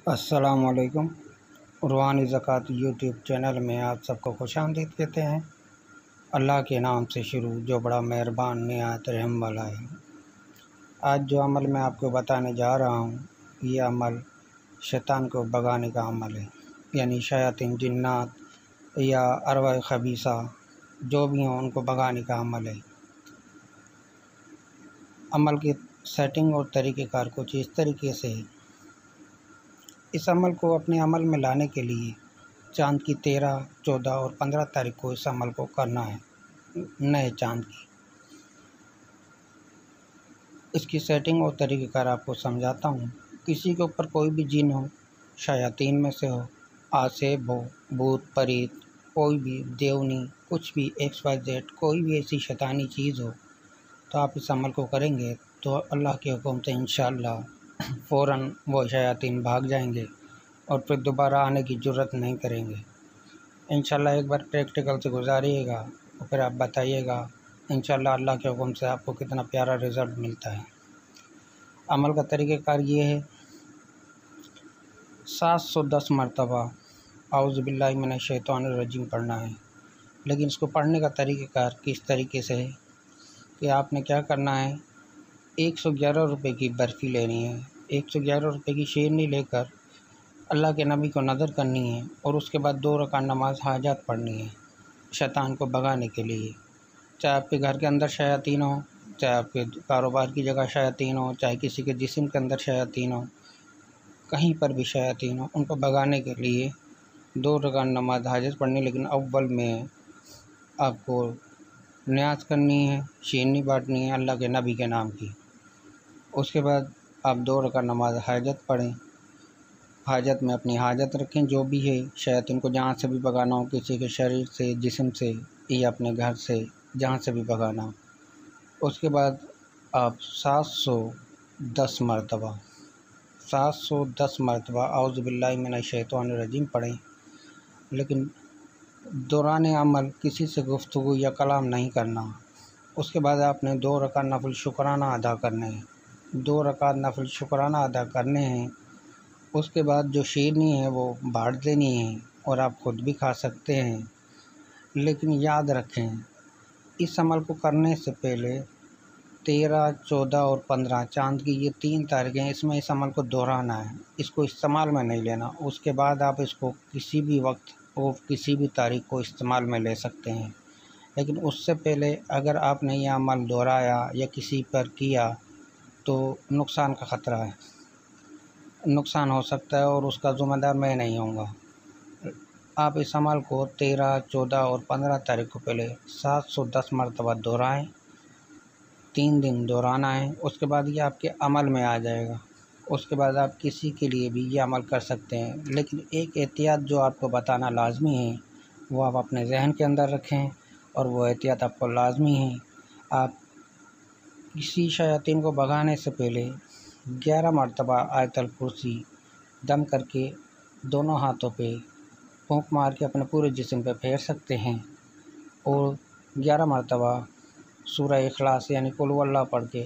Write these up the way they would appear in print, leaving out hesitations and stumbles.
अस्सलामुअलैकुम। रूहानी ज़कात यूट्यूब चैनल में आप सबको खुशामदीद कहते हैं। अल्लाह के नाम से शुरू जो बड़ा मेहरबान निहायत रहम वाला है। आज जो अमल मैं आपको बताने जा रहा हूँ, ये अमल शैतान को भगाने का अमल है, यानी शयातीन जिन्नात या अरवाह खबीसा जो भी हों उनको भगाने का अमल है। अमल की सेटिंग और तरीक़ेकार कुछ इस तरीके से है। इस अमल को अपने अमल में लाने के लिए चाँद की 13, 14 और 15 तारीख को इस अमल को करना है, नए चाँद की। इसकी सेटिंग और तरीक़ेकार आपको समझाता हूँ। किसी के ऊपर कोई भी जिन हो, शयातीन में से हो, आसेब हो, भूत परीत, कोई भी देवनी, कुछ भी XYZ कोई भी ऐसी शैतानी चीज़ हो, तो आप इस अमल को करेंगे तो अल्लाह के हुक्म से इंशाअल्लाह फ़ौरन वो शयातीन भाग जाएंगे और फिर दोबारा आने की ज़रूरत नहीं करेंगे। इंशाअल्लाह एक बार प्रैक्टिकल से गुजारिएगा और फिर आप बताइएगा इंशाअल्लाह अल्लाह के हुक्म से आपको कितना प्यारा रिज़ल्ट मिलता है। अमल का तरीक़ेकार ये है, 710 मरतबा औज़ु बिल्लाहि मिनश शैतानिर रजीम पढ़ना है। लेकिन इसको पढ़ने का तरीक़ेकार किस तरीके से है कि आपने क्या करना है, 111 रुपये की बर्फ़ी लेनी है। 111 रुपये की शेरनी लेकर अल्लाह के नबी को नज़र करनी है और उसके बाद 2 रकात नमाज हाजत पढ़नी है शैतान को भगाने के लिए। चाहे आपके घर के अंदर शयातीन हो, चाहे आपके कारोबार की जगह शयातीन हो, चाहे किसी के जिस्म के अंदर शयातीन हो, कहीं पर भी शयातीन हो, उनको भगाने के लिए 2 रकात नमाज हाजत पढ़नी। लेकिन अव्वल में आपको न्याज़ करनी है, शेरनी बाँटनी है अल्लाह के नबी के नाम की। उसके बाद आप 2 रकात नमाज हाजत पढ़ें। हाजत में अपनी हाजत रखें, जो भी है शैतान को जहाँ से भी भगाना हो, किसी के शरीर से, जिस्म से या अपने घर से, जहाँ से भी भगाना हो। उसके बाद आप 710 मरतबा औज़ु बिल्लाहि मिनश शैतानिर रजीम पढ़ें। लेकिन दौरान अमल किसी से गुफ्तगू या कलाम नहीं करना। उसके बाद आपने 2 रकात नफल शुक्राना अदा करने हैं। 2 रकात नफल शुक्राना अदा करने हैं। उसके बाद जो शेरनी है वो बाँट देनी है और आप ख़ुद भी खा सकते हैं। लेकिन याद रखें, इस अमल को करने से पहले 13, 14 और 15 चाँद की ये 3 तारीखें, इसमें इस अमल को दोहराना है, इसको इस्तेमाल में नहीं लेना। उसके बाद आप इसको किसी भी वक्त और किसी भी तारीख को इस्तेमाल में ले सकते हैं। लेकिन उससे पहले अगर आपने यह अमल दोहराया या किसी पर किया तो नुकसान का ख़तरा है, नुकसान हो सकता है और उसका ज़िम्मेदार मैं नहीं होऊंगा। आप इस अमल को 13, 14 और 15 तारीख को पहले 710 मरतबा दोहराएँ। 3 दिन दोहराना है। उसके बाद ये आपके अमल में आ जाएगा। उसके बाद आप किसी के लिए भी ये अमल कर सकते हैं। लेकिन एक एहतियात जो आपको बताना लाजमी है, वो आप अपने जहन के अंदर रखें और वो एहतियात आपको लाजमी है। आप किसी शयातीन को भगाने से पहले 11 मरतबा आयतल कुर्सी दम करके दोनों हाथों पे फूंक मार के अपने पूरे जिस्म पे फेर सकते हैं और 11 मरतबा सूरह इखलास यानी कुल हुवल्लाह पढ़ के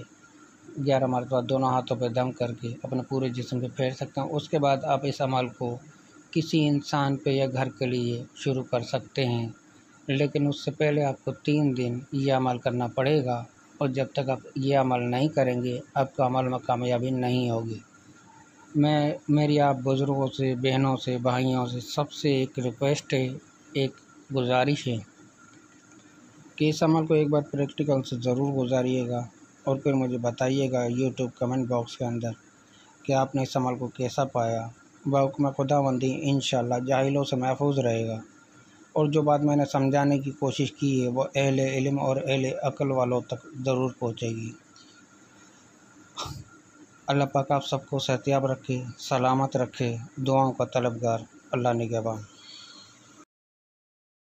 11 मरतबा दोनों हाथों पे दम करके अपने पूरे जिस्म पे फेर सकते हैं। उसके बाद आप इस अमल को किसी इंसान पे या घर के लिए शुरू कर सकते हैं। लेकिन उससे पहले आपको 3 दिन ये अमल करना पड़ेगा और जब तक आप ये अमल नहीं करेंगे आपका अमल में कामयाबी नहीं होगी। मेरी आप बुज़ुर्गों से, बहनों से, भाइयों से सबसे एक रिक्वेस्ट है, एक गुजारिश है कि इस अमल को एक बार प्रैक्टिकल से ज़रूर गुजारिएगा और फिर मुझे बताइएगा यूट्यूब कमेंट बॉक्स के अंदर कि आपने इस अमल को कैसा पाया। बहुक्म खुदावंदी इंशाअल्लाह जाहिलों से महफूज रहेगा और जो बात मैंने समझाने की कोशिश की है वो अहले इल्म और अहले अक़ल वालों तक ज़रूर पहुँचेगी। अल्लाह पाक आप सबको सेहतियाब रखे, सलामत रखे। दुआओं का तलबगार अल्लाह निगहबान।